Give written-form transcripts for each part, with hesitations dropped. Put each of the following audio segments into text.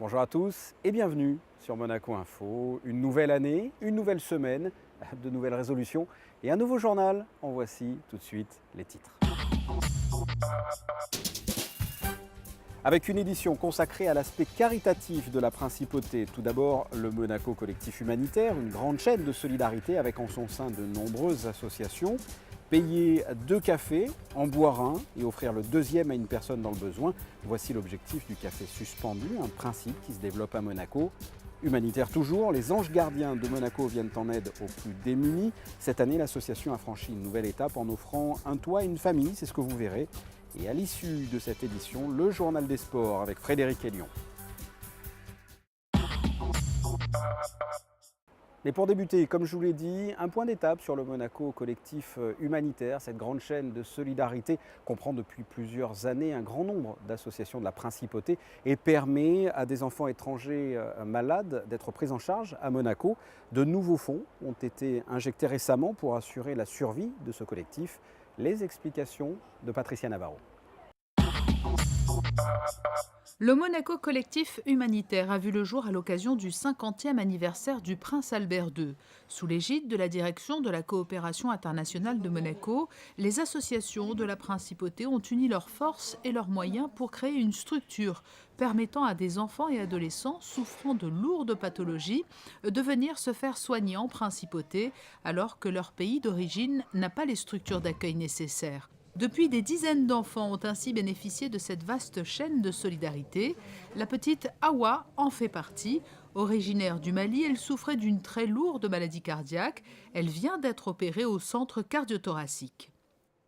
Bonjour à tous et bienvenue sur Monaco Info. Une nouvelle année, une nouvelle semaine, de nouvelles résolutions et un nouveau journal. En voici tout de suite les titres. Avec une édition consacrée à l'aspect caritatif de la principauté. Tout d'abord, le Monaco Collectif Humanitaire, une grande chaîne de solidarité avec en son sein de nombreuses associations. Payer 2 cafés, en boire un et offrir le deuxième à une personne dans le besoin. Voici l'objectif du café suspendu, un principe qui se développe à Monaco. Humanitaire toujours, les anges gardiens de Monaco viennent en aide aux plus démunis. Cette année, l'association a franchi une nouvelle étape en offrant un toit à une famille, c'est ce que vous verrez. Et à l'issue de cette édition, le journal des sports avec Frédéric Hélion. Et pour débuter, comme je vous l'ai dit, un point d'étape sur le Monaco Collectif Humanitaire. Cette grande chaîne de solidarité comprend depuis plusieurs années un grand nombre d'associations de la principauté et permet à des enfants étrangers malades d'être pris en charge à Monaco. De nouveaux fonds ont été injectés récemment pour assurer la survie de ce collectif. Les explications de Patricia Navarro. Le Monaco Collectif Humanitaire a vu le jour à l'occasion du 50e anniversaire du Prince Albert II. Sous l'égide de la direction de la coopération internationale de Monaco, les associations de la principauté ont uni leurs forces et leurs moyens pour créer une structure permettant à des enfants et adolescents souffrant de lourdes pathologies de venir se faire soigner en principauté alors que leur pays d'origine n'a pas les structures d'accueil nécessaires. Depuis, des dizaines d'enfants ont ainsi bénéficié de cette vaste chaîne de solidarité. La petite Awa en fait partie. Originaire du Mali, elle souffrait d'une très lourde maladie cardiaque. Elle vient d'être opérée au centre cardiothoracique.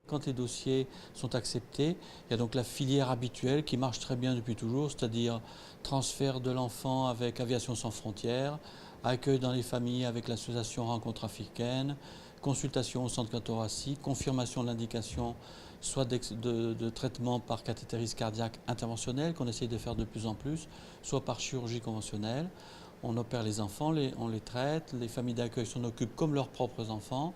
Quand les dossiers sont acceptés, il y a donc la filière habituelle qui marche très bien depuis toujours, c'est-à-dire transfert de l'enfant avec Aviation sans frontières, accueil dans les familles avec l'association Rencontre africaine, consultation au centre cardiothoracique, confirmation de l'indication soit de traitement par cathétérisme cardiaque interventionnel qu'on essaye de faire de plus en plus, soit par chirurgie conventionnelle. On opère les enfants, on les traite, les familles d'accueil s'en occupent comme leurs propres enfants.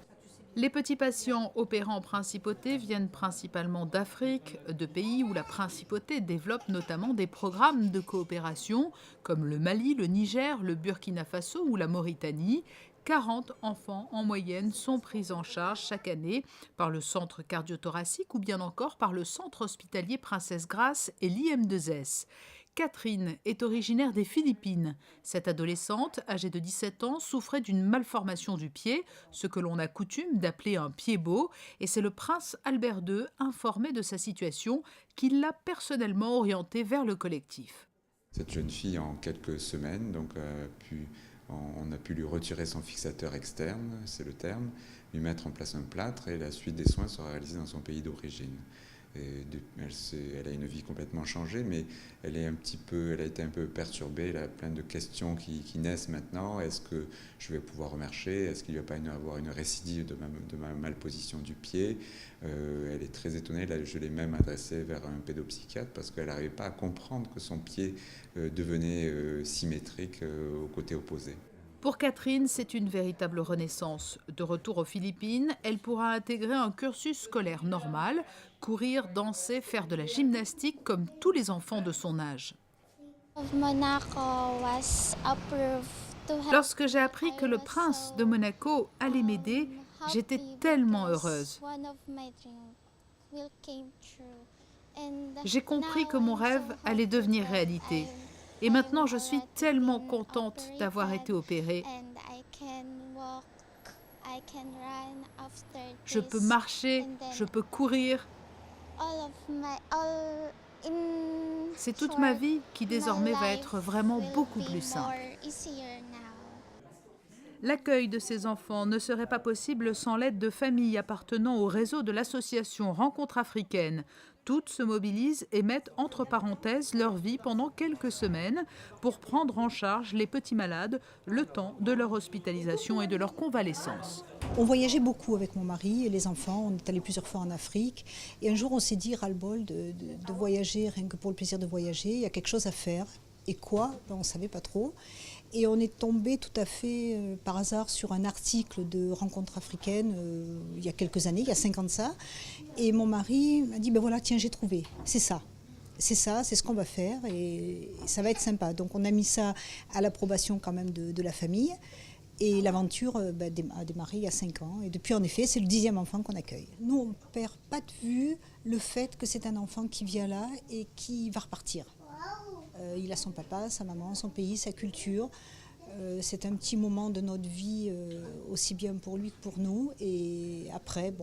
Les petits patients opérant en principauté viennent principalement d'Afrique, de pays où la principauté développe notamment des programmes de coopération comme le Mali, le Niger, le Burkina Faso ou la Mauritanie. 40 enfants en moyenne sont pris en charge chaque année par le centre cardiothoracique ou bien encore par le centre hospitalier Princesse Grace et l'IM2S. Catherine est originaire des Philippines. Cette adolescente, âgée de 17 ans, souffrait d'une malformation du pied, ce que l'on a coutume d'appeler un pied-bot, et c'est le prince Albert II, informé de sa situation, qui l'a personnellement orientée vers le collectif. Cette jeune fille, en quelques semaines, on a pu lui retirer son fixateur externe, c'est le terme, lui mettre en place un plâtre et la suite des soins sera réalisée dans son pays d'origine. Elle a une vie complètement changée, mais elle a été un peu perturbée. Elle a plein de questions qui naissent maintenant. Est-ce que je vais pouvoir remarcher? Est-ce qu'il ne va pas y avoir une récidive de ma malposition du pied? Elle est très étonnée. Là, je l'ai même adressée vers un pédopsychiatre parce qu'elle n'arrivait pas à comprendre que son pied devenait symétrique au côté opposé. Pour Catherine, c'est une véritable renaissance. De retour aux Philippines, elle pourra intégrer un cursus scolaire normal, courir, danser, faire de la gymnastique comme tous les enfants de son âge. Lorsque j'ai appris que le prince de Monaco allait m'aider, j'étais tellement heureuse. J'ai compris que mon rêve allait devenir réalité. Et maintenant, je suis tellement contente d'avoir été opérée. Je peux marcher, je peux courir. C'est toute ma vie qui désormais va être vraiment beaucoup plus simple. L'accueil de ces enfants ne serait pas possible sans l'aide de familles appartenant au réseau de l'association Rencontre africaine. Toutes se mobilisent et mettent entre parenthèses leur vie pendant quelques semaines pour prendre en charge les petits malades le temps de leur hospitalisation et de leur convalescence. On voyageait beaucoup avec mon mari et les enfants, on est allé plusieurs fois en Afrique et un jour on s'est dit ras-le-bol de voyager rien que pour le plaisir de voyager, il y a quelque chose à faire. Et quoi? On ne savait pas trop. Et on est tombé tout à fait par hasard sur un article de Rencontre africaine il y a quelques années, il y a 5 ans de ça. Et mon mari m'a dit, ben voilà, tiens, j'ai trouvé, c'est ça. c'est ça, c'est ce qu'on va faire et ça va être sympa. Donc on a mis ça à l'approbation quand même de la famille. Et l'aventure a démarré il y a 5 ans. Et depuis, en effet, c'est le 10e enfant qu'on accueille. Nous, on ne perd pas de vue le fait que c'est un enfant qui vient là et qui va repartir. Il a son papa, sa maman, son pays, sa culture. C'est un petit moment de notre vie, aussi bien pour lui que pour nous. Et après,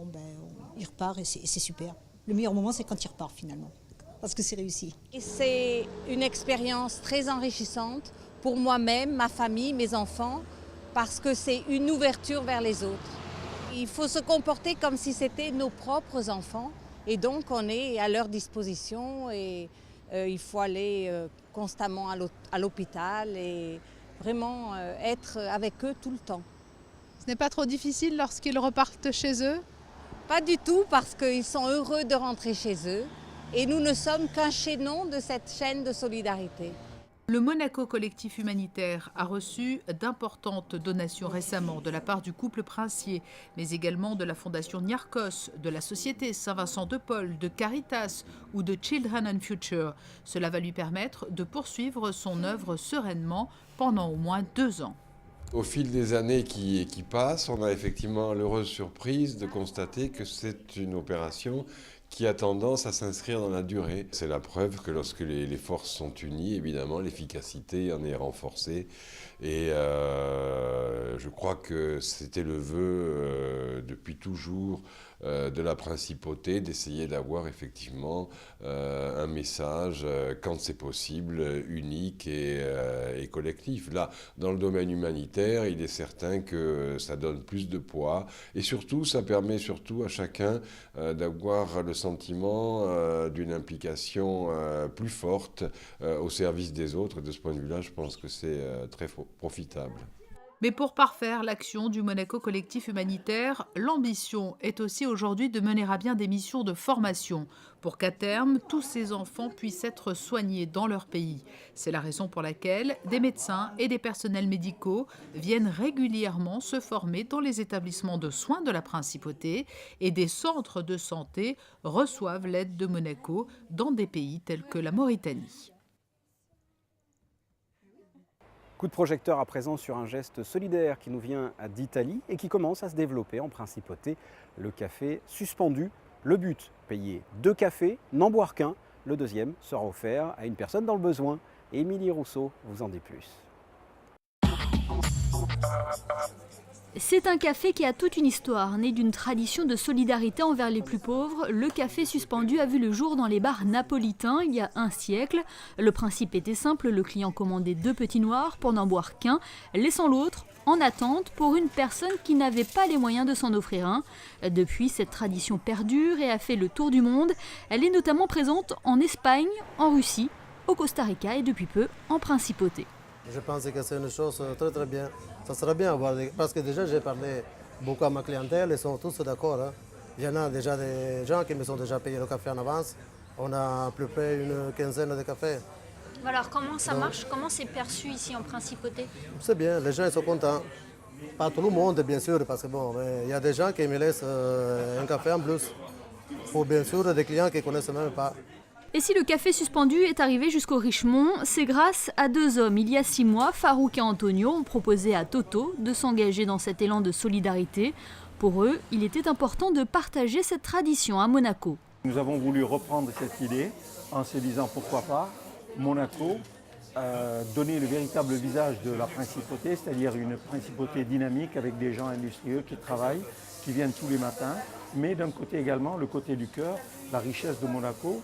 il repart et c'est super. Le meilleur moment, c'est quand il repart finalement, parce que c'est réussi. Et c'est une expérience très enrichissante pour moi-même, ma famille, mes enfants, parce que c'est une ouverture vers les autres. Il faut se comporter comme si c'était nos propres enfants, et donc on est à leur disposition, et il faut aller constamment à l'hôpital et vraiment être avec eux tout le temps. Ce n'est pas trop difficile lorsqu'ils repartent chez eux? Pas du tout, parce qu'ils sont heureux de rentrer chez eux, et nous ne sommes qu'un chaînon de cette chaîne de solidarité. Le Monaco Collectif Humanitaire a reçu d'importantes donations récemment de la part du couple princier, mais également de la Fondation Niarchos, de la Société Saint-Vincent de Paul, de Caritas ou de Children and Future. Cela va lui permettre de poursuivre son œuvre sereinement pendant au moins 2 ans. Au fil des années qui passent, on a effectivement l'heureuse surprise de constater que c'est une opération qui a tendance à s'inscrire dans la durée. C'est la preuve que lorsque les forces sont unies, évidemment, l'efficacité en est renforcée. Et je crois que c'était le vœu depuis toujours de la principauté d'essayer d'avoir effectivement un message, quand c'est possible, unique et collectif. Là, dans le domaine humanitaire, il est certain que ça donne plus de poids et surtout, ça permet surtout à chacun d'avoir le sentiment d'une implication plus forte au service des autres. De ce point de vue-là, je pense que c'est très profitable. Mais pour parfaire l'action du Monaco Collectif Humanitaire, l'ambition est aussi aujourd'hui de mener à bien des missions de formation pour qu'à terme, tous ces enfants puissent être soignés dans leur pays. C'est la raison pour laquelle des médecins et des personnels médicaux viennent régulièrement se former dans les établissements de soins de la principauté et des centres de santé reçoivent l'aide de Monaco dans des pays tels que la Mauritanie. Coup de projecteur à présent sur un geste solidaire qui nous vient d'Italie et qui commence à se développer en principauté, le café suspendu. Le but, payer 2 cafés, n'en boire qu'un. Le deuxième sera offert à une personne dans le besoin. Émilie Rousseau vous en dit plus. C'est un café qui a toute une histoire. Né d'une tradition de solidarité envers les plus pauvres, le café suspendu a vu le jour dans les bars napolitains il y a 1 siècle. Le principe était simple, le client commandait 2 petits noirs pour n'en boire qu'un, laissant l'autre en attente pour une personne qui n'avait pas les moyens de s'en offrir un. Depuis, cette tradition perdure et a fait le tour du monde. Elle est notamment présente en Espagne, en Russie, au Costa Rica et depuis peu en Principauté. Je pense que c'est une chose très très bien. Ça serait bien avoir parce que déjà j'ai parlé beaucoup à ma clientèle, ils sont tous d'accord. Hein. Il y en a déjà des gens qui me sont déjà payé le café en avance. On a à peu près une quinzaine de cafés. Alors comment ça marche? Comment c'est perçu ici en Principauté? C'est bien, les gens ils sont contents. Pas tout le monde bien sûr, parce que bon, il y a des gens qui me laissent un café en plus. Pour bien sûr des clients qui ne connaissent même pas. Et si le café suspendu est arrivé jusqu'au Richemont, c'est grâce à 2 hommes. Il y a 6 mois, Farouk et Antonio ont proposé à Toto de s'engager dans cet élan de solidarité. Pour eux, il était important de partager cette tradition à Monaco. Nous avons voulu reprendre cette idée en se disant pourquoi pas Monaco donner le véritable visage de la principauté, c'est-à-dire une principauté dynamique avec des gens industrieux qui travaillent, qui viennent tous les matins, mais d'un côté également le côté du cœur, la richesse de Monaco,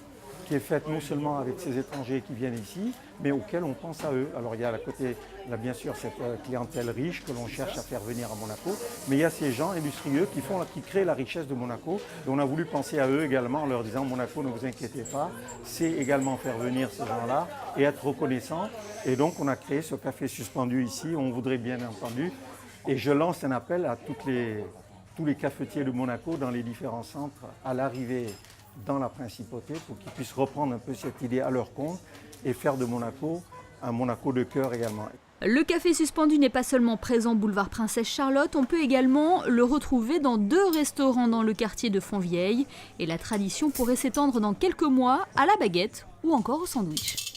qui est faite non seulement avec ces étrangers qui viennent ici, mais auxquels on pense à eux. Alors il y a bien sûr cette clientèle riche que l'on cherche à faire venir à Monaco, mais il y a ces gens industrieux qui créent la richesse de Monaco. Et on a voulu penser à eux également en leur disant Monaco, ne vous inquiétez pas, c'est également faire venir ces gens-là et être reconnaissant. Et donc on a créé ce café suspendu ici, on voudrait bien entendu, et je lance un appel à tous les cafetiers de Monaco dans les différents centres à l'arrivée dans la principauté pour qu'ils puissent reprendre un peu cette idée à leur compte et faire de Monaco un Monaco de cœur également. Le café suspendu n'est pas seulement présent boulevard Princesse Charlotte, on peut également le retrouver dans 2 restaurants dans le quartier de Fontvieille. Et la tradition pourrait s'étendre dans quelques mois à la baguette ou encore au sandwich.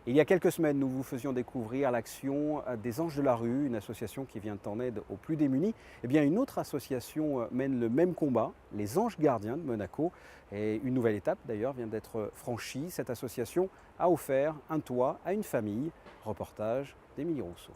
Il y a quelques semaines, nous vous faisions découvrir l'action des Anges de la rue, une association qui vient en aide aux plus démunis. Eh bien, une autre association mène le même combat, les Anges gardiens de Monaco. Et une nouvelle étape, d'ailleurs, vient d'être franchie. Cette association a offert un toit à une famille. Reportage d'Émilie Rousseau.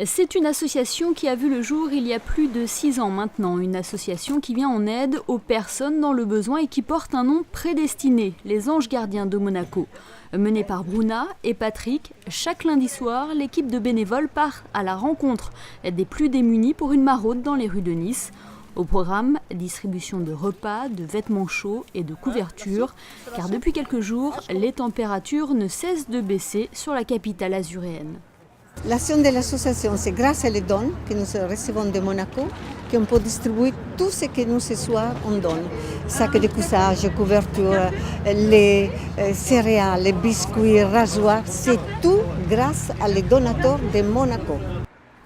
C'est une association qui a vu le jour il y a plus de 6 ans maintenant. Une association qui vient en aide aux personnes dans le besoin et qui porte un nom prédestiné, les Anges gardiens de Monaco. Menée par Bruna et Patrick, chaque lundi soir, l'équipe de bénévoles part à la rencontre des plus démunis pour une maraude dans les rues de Nice. Au programme, distribution de repas, de vêtements chauds et de couvertures, car depuis quelques jours, les températures ne cessent de baisser sur la capitale azuréenne. L'action de l'association, c'est grâce aux dons que nous recevons de Monaco qu'on peut distribuer tout ce que nous ce soir on donne. Sacs de couchage, couverture, les céréales, les biscuits, rasoirs, c'est tout grâce aux donateurs de Monaco.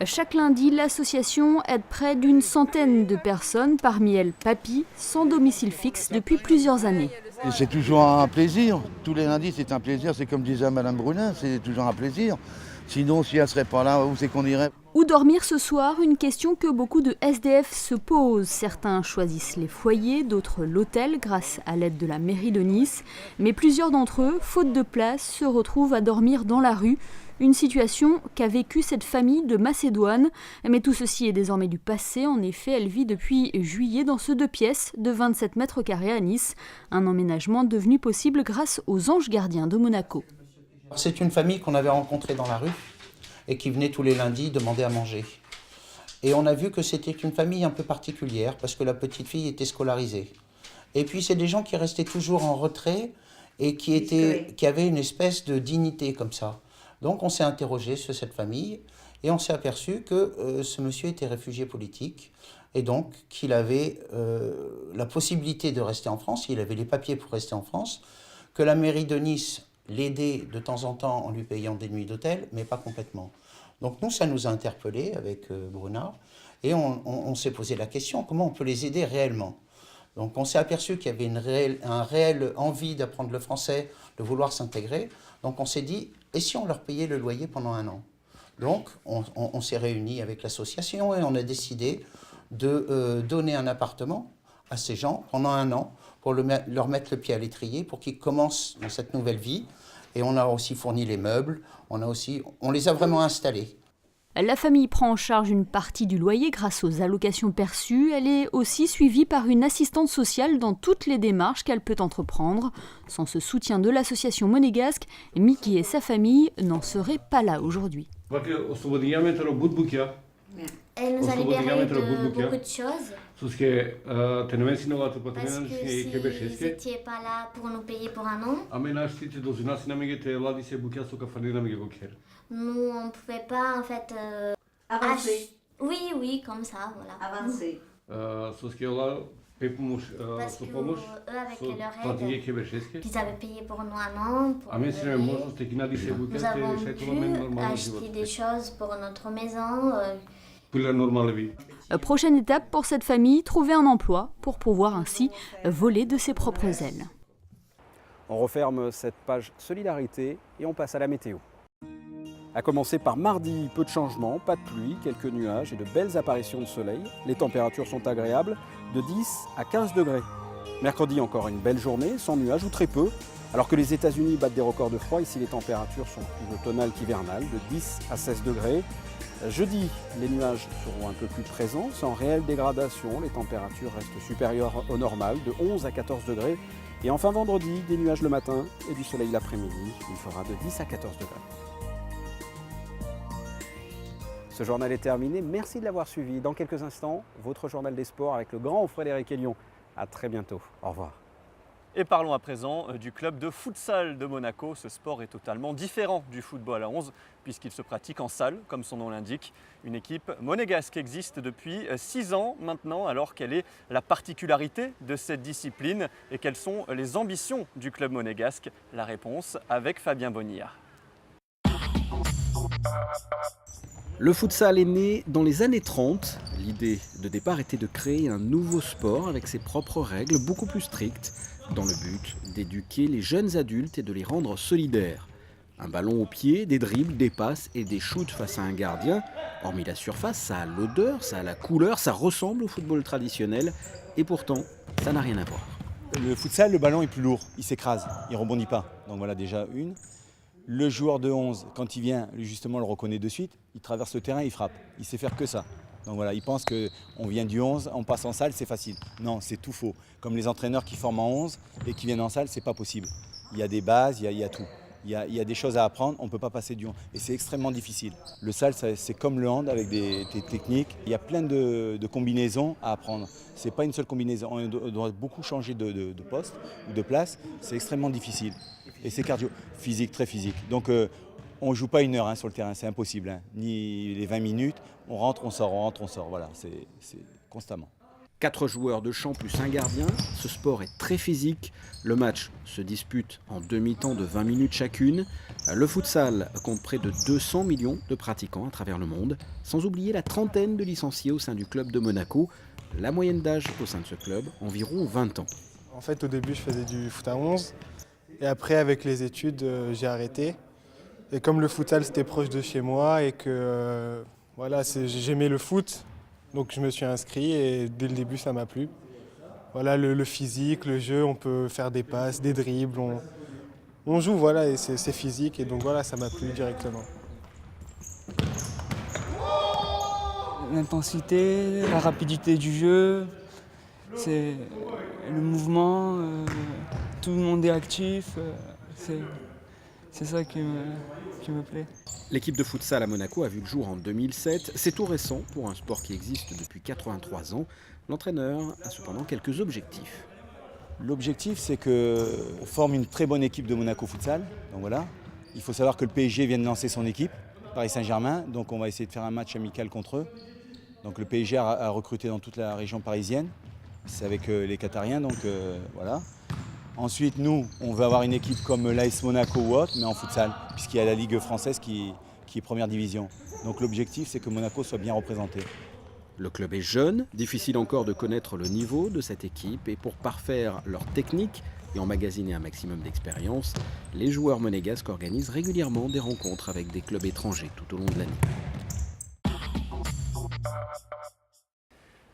Chaque lundi, l'association aide près d'une centaine de personnes, parmi elles Papy, sans domicile fixe depuis plusieurs années. Et c'est toujours un plaisir. Tous les lundis, c'est un plaisir. C'est comme disait Madame Brunin, c'est toujours un plaisir. Sinon, si elle ne serait pas là, où c'est qu'on irait? Où dormir ce soir? Une question que beaucoup de SDF se posent. Certains choisissent les foyers, d'autres l'hôtel grâce à l'aide de la mairie de Nice. Mais plusieurs d'entre eux, faute de place, se retrouvent à dormir dans la rue. Une situation qu'a vécue cette famille de Macédoine. Mais tout ceci est désormais du passé. En effet, elle vit depuis juillet dans ce 2 pièces de 27 mètres carrés à Nice. Un emménagement devenu possible grâce aux Anges gardiens de Monaco. C'est une famille qu'on avait rencontrée dans la rue et qui venait tous les lundis demander à manger. Et on a vu que c'était une famille un peu particulière parce que la petite fille était scolarisée. Et puis c'est des gens qui restaient toujours en retrait et qui avaient une espèce de dignité comme ça. Donc on s'est interrogé sur cette famille et on s'est aperçu que ce monsieur était réfugié politique et donc qu'il avait la possibilité de rester en France, il avait les papiers pour rester en France, que la mairie de Nice l'aider de temps en temps en lui payant des nuits d'hôtel, mais pas complètement. Donc nous, ça nous a interpellés avec Bruna, et on s'est posé la question, comment on peut les aider réellement? Donc on s'est aperçu qu'il y avait une réelle envie d'apprendre le français, de vouloir s'intégrer. Donc on s'est dit, et si on leur payait le loyer pendant 1 an? Donc on s'est réunis avec l'association et on a décidé de donner un appartement à ces gens pendant 1 an, pour leur mettre le pied à l'étrier, pour qu'ils commencent dans cette nouvelle vie. Et on a aussi fourni les meubles, on les a vraiment installés. La famille prend en charge une partie du loyer grâce aux allocations perçues. Elle est aussi suivie par une assistante sociale dans toutes les démarches qu'elle peut entreprendre. Sans ce soutien de l'association monégasque, Mickey et sa famille n'en seraient pas là aujourd'hui. Elle nous a libérés de beaucoup de choses. Parce que si vous n'étiez pas là pour nous payer pour 1 an, nous on ne pouvait pas en fait avancer. Oui, comme ça, voilà. Avancer. Parce que eux, avec leur aide, ils avaient payé pour nous 1 an. Nous avons pu acheter des choses pour notre maison. Prochaine étape pour cette famille, trouver un emploi pour pouvoir ainsi voler de ses propres ailes. On referme cette page solidarité et on passe à la météo. À commencer par mardi, peu de changements, pas de pluie, quelques nuages et de belles apparitions de soleil. Les températures sont agréables, de 10 à 15 degrés. Mercredi, encore une belle journée, sans nuages ou très peu. Alors que les États-Unis battent des records de froid, ici les températures sont plus automnales qu'hivernales, de 10 à 16 degrés. Jeudi, les nuages seront un peu plus présents, sans réelle dégradation. Les températures restent supérieures au normal, de 11 à 14 degrés. Et enfin vendredi, des nuages le matin et du soleil l'après-midi. Il fera de 10 à 14 degrés. Ce journal est terminé. Merci de l'avoir suivi. Dans quelques instants, votre journal des sports avec le grand Frédéric Hélion. À très bientôt. Au revoir. Et parlons à présent du club de futsal de Monaco. Ce sport est totalement différent du football à 11 puisqu'il se pratique en salle, comme son nom l'indique. Une équipe monégasque existe depuis 6 ans maintenant. Alors quelle est la particularité de cette discipline et quelles sont les ambitions du club monégasque? La réponse avec Fabien Bonilla. Le futsal est né dans les années 30. L'idée de départ était de créer un nouveau sport avec ses propres règles beaucoup plus strictes, dans le but d'éduquer les jeunes adultes et de les rendre solidaires. Un ballon au pied, des dribbles, des passes et des shoots face à un gardien. Hormis la surface, ça a l'odeur, ça a la couleur, ça ressemble au football traditionnel et pourtant, ça n'a rien à voir. Le futsal, le ballon est plus lourd, il s'écrase, il ne rebondit pas. Donc voilà déjà une. Le joueur de 11, quand il vient, justement, le reconnaît de suite, il traverse le terrain, il frappe. Il sait faire que ça. Donc voilà, il pense qu'on vient du 11, on passe en salle, c'est facile. Non, c'est tout faux. Comme les entraîneurs qui forment en 11 et qui viennent en salle, c'est pas possible. Il y a des bases, il y a tout. Il y a des choses à apprendre, on ne peut pas passer du 11. Et c'est extrêmement difficile. Le salle, c'est comme le hand avec des techniques. Il y a plein de combinaisons à apprendre. Ce n'est pas une seule combinaison. On doit beaucoup changer de poste ou de place. C'est extrêmement difficile. Et c'est cardio, physique, très physique. Donc on ne joue pas 1 heure sur le terrain, c'est impossible. Ni les 20 minutes, on rentre, on sort, on rentre, on sort. Voilà, c'est constamment. 4 joueurs de champ plus un gardien, ce sport est très physique. Le match se dispute en demi-temps de 20 minutes chacune. Le futsal compte près de 200 millions de pratiquants à travers le monde, sans oublier la trentaine de licenciés au sein du club de Monaco. La moyenne d'âge au sein de ce club, environ 20 ans. En fait, au début, je faisais du foot à 11. Et après, avec les études, j'ai arrêté. Et comme le futsal, c'était proche de chez moi et que voilà, j'aimais le foot, donc je me suis inscrit et dès le début, ça m'a plu. Voilà, le physique, le jeu, on peut faire des passes, des dribbles, on joue, voilà, et c'est physique. Et donc voilà, ça m'a plu directement. L'intensité, la rapidité du jeu, c'est le mouvement, tout le monde est actif, c'est ça qui me plaît. L'équipe de futsal à Monaco a vu le jour en 2007. C'est tout récent pour un sport qui existe depuis 83 ans. L'entraîneur a cependant quelques objectifs. L'objectif, c'est qu'on forme une très bonne équipe de Monaco Futsal. Donc voilà. Il faut savoir que le PSG vient de lancer son équipe, Paris Saint-Germain. Donc on va essayer de faire un match amical contre eux. Donc le PSG a recruté dans toute la région parisienne. C'est avec les Qatariens, donc voilà. Ensuite, nous, on veut avoir une équipe comme l'AS Monaco ou autre, mais en futsal, puisqu'il y a la Ligue française qui est première division. Donc l'objectif, c'est que Monaco soit bien représenté. Le club est jeune, difficile encore de connaître le niveau de cette équipe et pour parfaire leur technique et emmagasiner un maximum d'expérience, les joueurs monégasques organisent régulièrement des rencontres avec des clubs étrangers tout au long de l'année.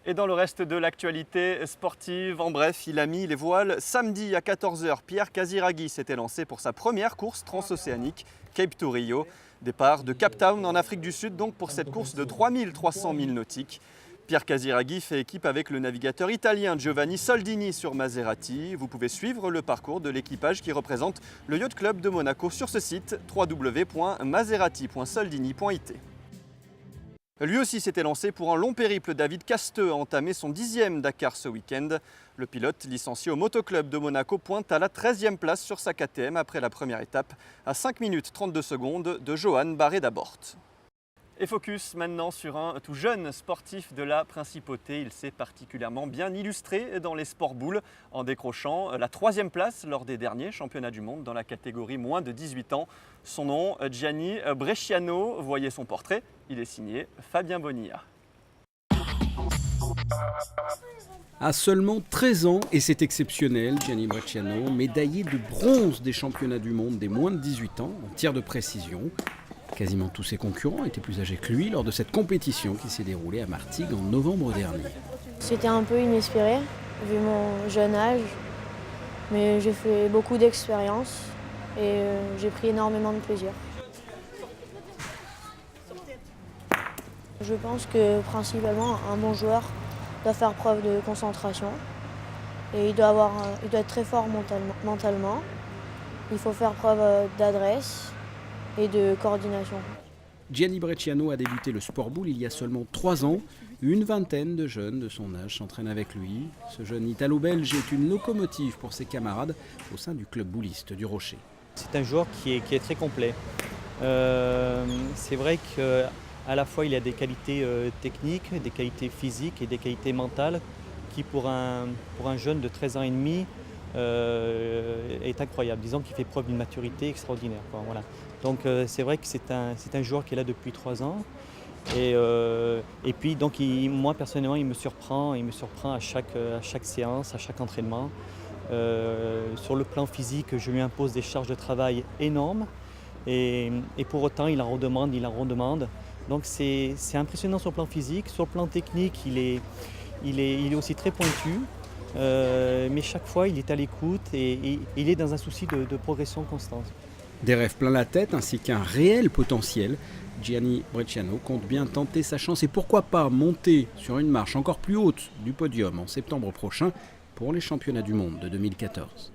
Et dans le reste de l'actualité sportive, en bref, il a mis les voiles. Samedi à 14 h, Pierre Casiraghi s'était lancé pour sa première course transocéanique, Cape to Rio. Départ de Cape Town en Afrique du Sud, donc pour cette course de 3300 milles nautiques. Pierre Casiraghi fait équipe avec le navigateur italien Giovanni Soldini sur Maserati. Vous pouvez suivre le parcours de l'équipage qui représente le Yacht Club de Monaco sur ce site www.maserati.soldini.it. Lui aussi s'était lancé pour un long périple. David Casteux a entamé son 10e Dakar ce week-end. Le pilote licencié au Motoclub de Monaco pointe à la 13e place sur sa KTM après la première étape à 5 minutes 32 secondes de Johan Barré-Dabort. Et focus maintenant sur un tout jeune sportif de la Principauté. Il s'est particulièrement bien illustré dans les sports boules en décrochant la 3e place lors des derniers championnats du monde dans la catégorie moins de 18 ans. Son nom, Gianni Bresciano. Voyez son portrait, il est signé Fabien Bonilla. À seulement 13 ans, et c'est exceptionnel, Gianni Bresciano, médaillé de bronze des championnats du monde des moins de 18 ans en tir de précision. Quasiment tous ses concurrents étaient plus âgés que lui lors de cette compétition qui s'est déroulée à Martigues en novembre dernier. C'était un peu inespéré, vu mon jeune âge, mais j'ai fait beaucoup d'expérience et j'ai pris énormément de plaisir. Je pense que principalement un bon joueur doit faire preuve de concentration et il doit être très fort mentalement. Il faut faire preuve d'adresse et de coordination. Gianni Bresciano a débuté le sport boule il y a seulement 3 ans. Une vingtaine de jeunes de son âge s'entraînent avec lui. Ce jeune Italo-Belge est une locomotive pour ses camarades au sein du club bouliste du Rocher. C'est un joueur qui est très complet. C'est vrai qu'à la fois il a des qualités techniques, des qualités physiques et des qualités mentales qui pour un jeune de 13 ans et demi est incroyable. Disons qu'il fait preuve d'une maturité extraordinaire, quoi, voilà. Donc c'est vrai que c'est un joueur qui est là depuis 3 ans. Et puis donc moi personnellement il me surprend à chaque séance, à chaque entraînement. Sur le plan physique, je lui impose des charges de travail énormes et pour autant il en redemande. Donc c'est impressionnant sur le plan physique. Sur le plan technique, il est aussi très pointu, mais chaque fois il est à l'écoute et il est dans un souci de progression constante. Des rêves plein la tête ainsi qu'un réel potentiel. Gianni Bresciano compte bien tenter sa chance et pourquoi pas monter sur une marche encore plus haute du podium en septembre prochain pour les championnats du monde de 2014.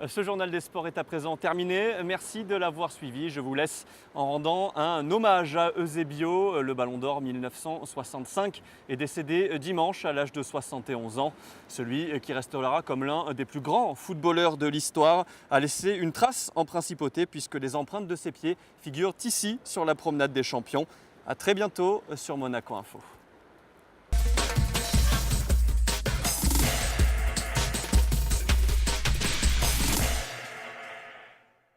Ce journal des sports est à présent terminé. Merci de l'avoir suivi. Je vous laisse en rendant un hommage à Eusebio. Le Ballon d'Or 1965 est décédé dimanche à l'âge de 71 ans. Celui qui restera comme l'un des plus grands footballeurs de l'histoire a laissé une trace en Principauté puisque les empreintes de ses pieds figurent ici sur la promenade des champions. À très bientôt sur Monaco Info.